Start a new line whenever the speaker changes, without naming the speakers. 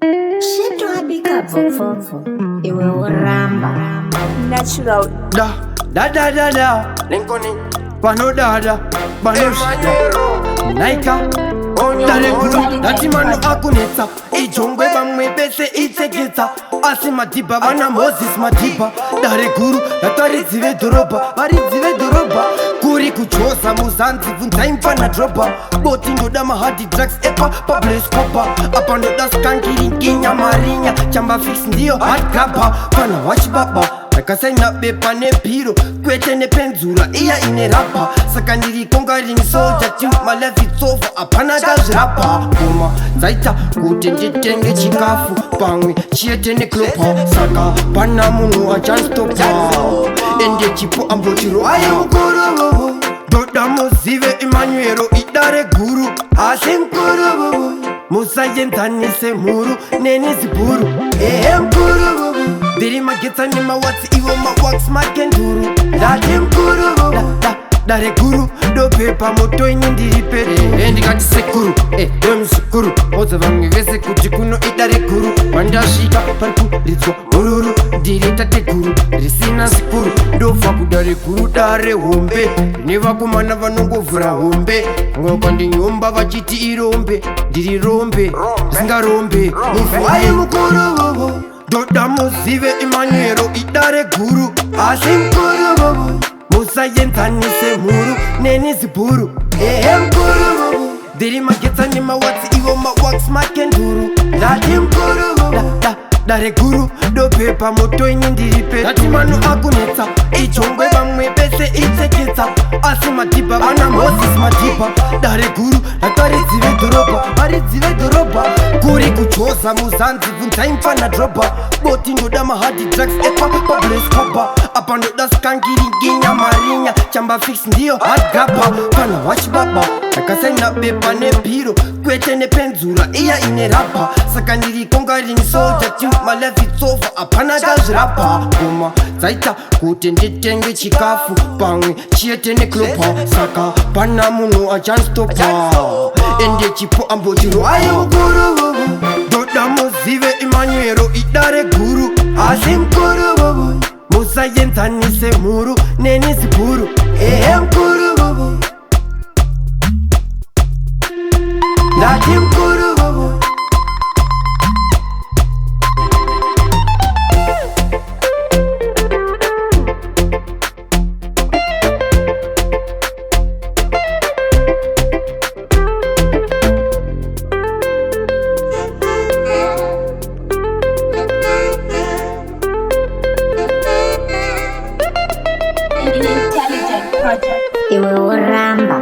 Shit wabika vofofo iwe uramba natural
da Lincoln pano dada bano shida naika dale guru dati mano akuneta ijongwe bamwe bese itegeta asi madiba bana Moses madiba dale guru datari zive doroba bari zive doroba kuri kuchosa muzanzi vunza imfana dropa boti ndoda mahadi drugs epa pablo scopa apa ndoda skankiri nkinya marinya chamba fix ndiyo hard grabber pana wachibaba akasaina bepa nepiro kwete nepenzura iya ine rapa saka ndiri konga ring soldier team my life it's over apana kazirapa koma zaita kuti nditenge chikafu pamwe chiete neklopa saka pana munhu achanstopa ende chipo ambotiro ayemukuru doda muzive Emmanuel idare guru asi mkuru musayenzanise mhuru nenizibhuru mkuru diri magetsa nemawatsi ivo mawax makenduru ndati mkuru dare guru dopepa moto ini ndiri pere ndikati sekuru domusikuru odza vamwe vese kuti kuno idare guru vandasvika pari kuridzwa mururu ndiri tate guru risina sikuru ndofa kudare guru dare hombe rine vakomana vanongovhura hombe ngakandinyomba vachiti irombe ndiri rombe risingarombe mufu ai mukuru doda muzive Emmanuel idare guru asi mkuru musayenzanise mhuru nenizibhuru mkuru ndiri magetsa nemawatsi ivo mawax makenduru ndati mkuru dare guru dopepa moto ini ndiri pe ndati mano akunetsa ijongwe vamwe bese iteketsa asi madiba vana Moses madiba dare guru dataridzive dhorobha varidzive dhorobha kuri kuchosa muzanzi vunza imfana dropa boti ndoda mahadi drugs epa pablo scopa apa ndoda skankiri nginya marinya chamba fix ndiyo hard grabber pana wachibaba akasaina bepa nepiro kwete nepenzura iya ine rapa saka ndiri konga ring soldier team my life it's over apana kazirapa koma zaita kuti nditenge chikafu pamwe chiete neklopa saka pana munhu achanstopa ende chipo ambotiro ayemukuru doda muzive Emmanuel idare guru asi mkuru musayenzanise mhuru nenizibhuru mkuru ndati mkuru
iwe uramba